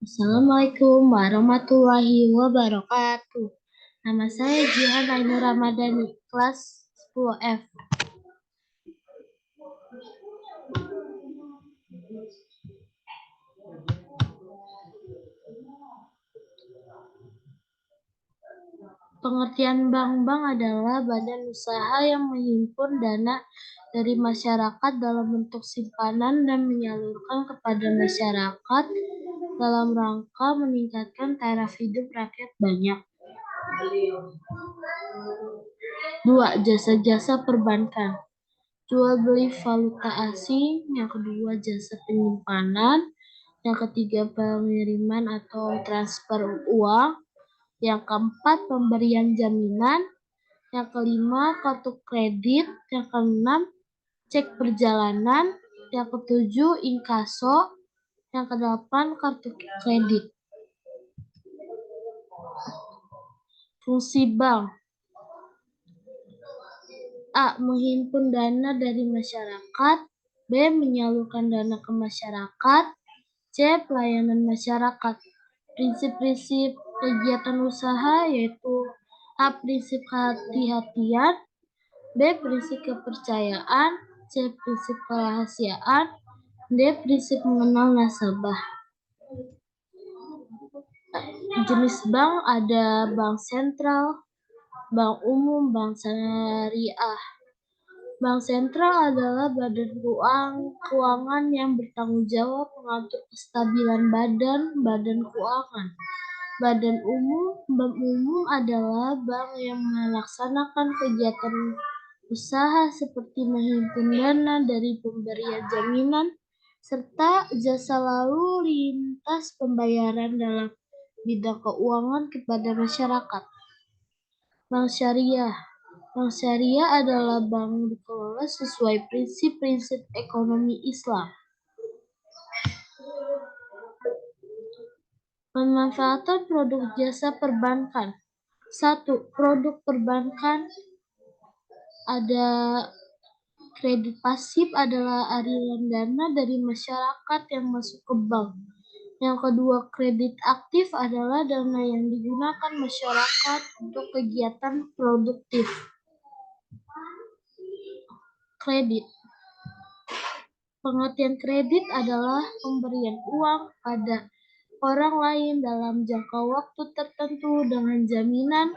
Assalamualaikum warahmatullahi wabarakatuh. Nama saya Jihan Ainur Ramadhani, kelas 10F. Pengertian bank adalah badan usaha yang menghimpun dana dari masyarakat dalam bentuk simpanan dan menyalurkan kepada masyarakat dalam rangka meningkatkan taraf hidup rakyat banyak. 2. Jasa-jasa perbankan. Jual beli valuta asing. Yang kedua, jasa penyimpanan. Yang ketiga, pengiriman atau transfer uang. Yang keempat, pemberian jaminan. Yang kelima, kartu kredit. Yang keenam, cek perjalanan. Yang ketujuh, inkaso. Yang kedelapan, kartu kredit. Fungsi bank. A. Menghimpun dana dari masyarakat. B. Menyalurkan dana ke masyarakat. C. Pelayanan masyarakat. Prinsip-prinsip kegiatan usaha yaitu A. Prinsip kehati-hatian. B. Prinsip kepercayaan. C. Prinsip kerahasiaan. D. Prinsip mengenal nasabah. Jenis bank ada bank sentral, bank umum, bank syariah. Bank sentral adalah badan keuangan yang bertanggung jawab mengatur kestabilan badan keuangan. Bank umum adalah bank yang melaksanakan kegiatan usaha seperti menghimpun dana dari pemberian jaminan serta jasa lalu lintas pembayaran dalam bidang keuangan kepada masyarakat. Bank syariah. Bank syariah adalah bank dikelola sesuai prinsip-prinsip ekonomi Islam. Pemanfaatan produk jasa perbankan. 1. Produk perbankan ada kredit pasif adalah aliran dana dari masyarakat yang masuk ke bank. Yang kedua, kredit aktif adalah dana yang digunakan masyarakat untuk kegiatan produktif. Kredit. Pengertian kredit adalah pemberian uang pada orang lain dalam jangka waktu tertentu dengan jaminan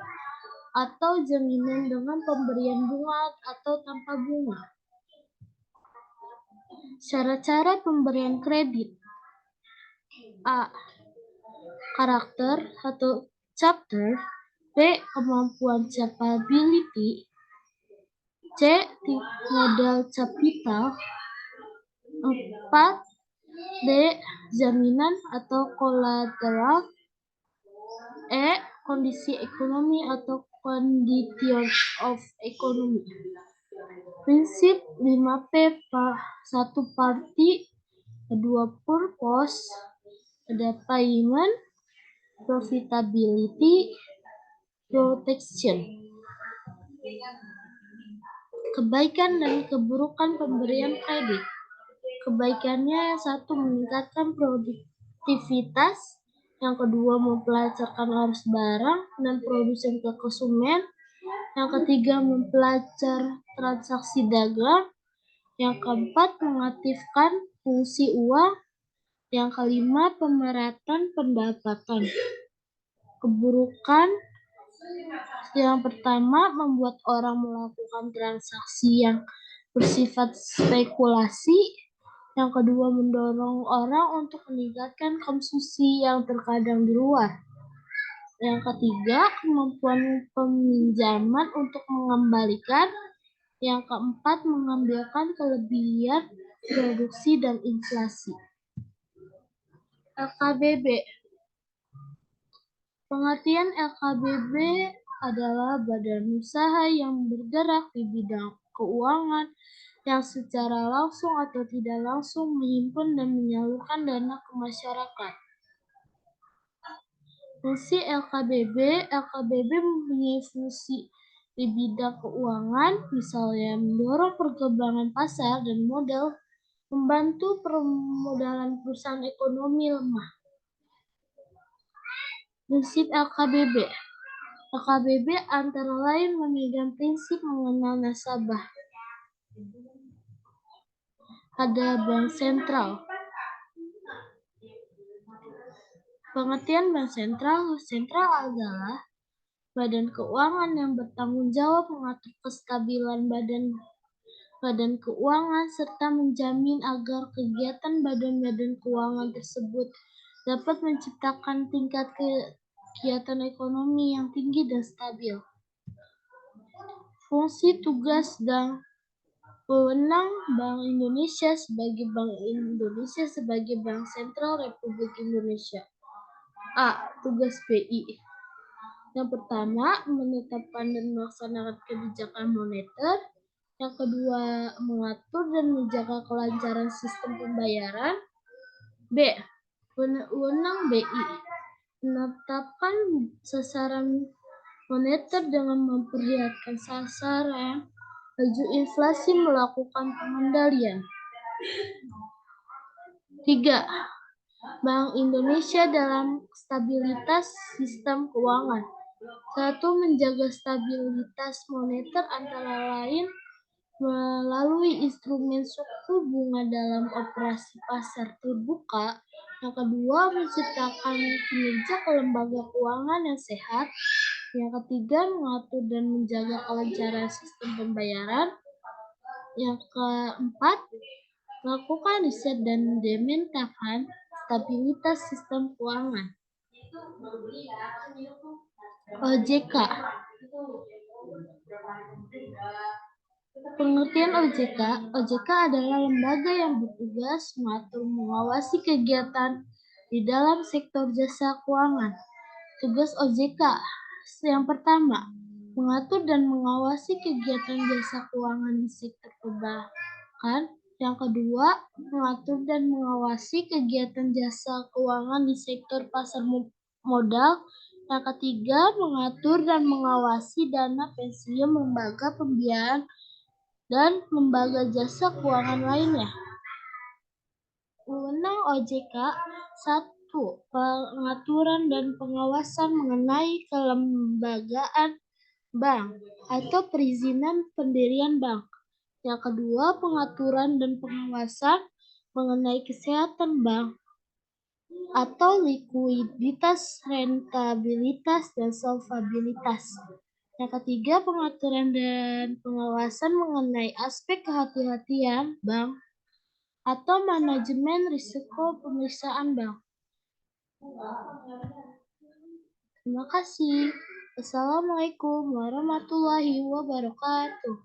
atau jaminan dengan pemberian bunga atau tanpa bunga. Cara-cara pemberian kredit. A. Karakter atau chapter. B. Kemampuan capability. C. Modal capital. 4. D. Jaminan atau collateral. E. Kondisi ekonomi atau condition of economy. Prinsip 5P. 1. Party. 2. Purpose. Ada payment, profitability, protection. Kebaikan dan keburukan pemberian kredit. Kebaikannya 1. Meningkatkan produktivitas. Yang kedua, mempelancarkan arus barang dan produsen ke konsumen. Yang ketiga, memperlancar transaksi dagang. Yang keempat, mengaktifkan fungsi uang. Yang kelima, pemeratan pendapatan. Keburukan yang pertama, membuat orang melakukan transaksi yang bersifat spekulasi. Yang kedua, mendorong orang untuk meningkatkan konsumsi yang terkadang di luar. Yang ketiga, kemampuan peminjaman untuk mengembalikan. Yang keempat, mengambilkan kelebihan produksi dan inflasi. LKBB. Pengertian LKBB adalah badan usaha yang bergerak di bidang keuangan yang secara langsung atau tidak langsung menghimpun dan menyalurkan dana ke masyarakat. Fungsi LKBB mempunyai fungsi di bidang keuangan, misalnya mendorong perkembangan pasar dan modal membantu permodalan perusahaan ekonomi lemah. Prinsip LKBB. LKBB antara lain memegang prinsip mengenal nasabah. Ada bank sentral. Pengertian bank sentral adalah badan keuangan yang bertanggung jawab mengatur kestabilan badan keuangan serta menjamin agar kegiatan badan-badan keuangan tersebut dapat menciptakan tingkat kegiatan ekonomi yang tinggi dan stabil. Fungsi, tugas, dan wewenang Bank Indonesia sebagai Bank Sentral Republik Indonesia. A. Tugas BI. Yang pertama, menetapkan dan melaksanakan kebijakan moneter. Yang kedua, mengatur dan menjaga kelancaran sistem pembayaran. B. Wewenang BI. Menetapkan sasaran moneter dengan memperlihatkan sasaran, laju inflasi, melakukan pengendalian. 3. Bank Indonesia dalam stabilitas sistem keuangan. 1. Menjaga stabilitas moneter antara lain melalui instrumen suku bunga dalam operasi pasar terbuka. Yang kedua, menciptakan kinerja lembaga keuangan yang sehat. Yang ketiga, mengatur dan menjaga kelancaran sistem pembayaran. Yang keempat, melakukan riset dan memetakan stabilitas sistem keuangan. OJK. Pengertian OJK. OJK adalah lembaga yang bertugas mengatur mengawasi kegiatan di dalam sektor jasa keuangan. Tugas OJK yang pertama, mengatur dan mengawasi kegiatan jasa keuangan di sektor perbankan. Yang kedua, mengatur dan mengawasi kegiatan jasa keuangan di sektor pasar modal. Yang ketiga, mengatur dan mengawasi dana pensiun lembaga pembiayaan dan lembaga jasa keuangan lainnya. Wewenang OJK. 1. Pengaturan dan pengawasan mengenai kelembagaan bank atau perizinan pendirian bank. Yang kedua, pengaturan dan pengawasan mengenai kesehatan bank atau likuiditas, rentabilitas, dan solvabilitas. Yang ketiga, pengaturan dan pengawasan mengenai aspek kehati-hatian bank atau manajemen risiko pemeriksaan bank. Terima kasih. Assalamualaikum warahmatullahi wabarakatuh.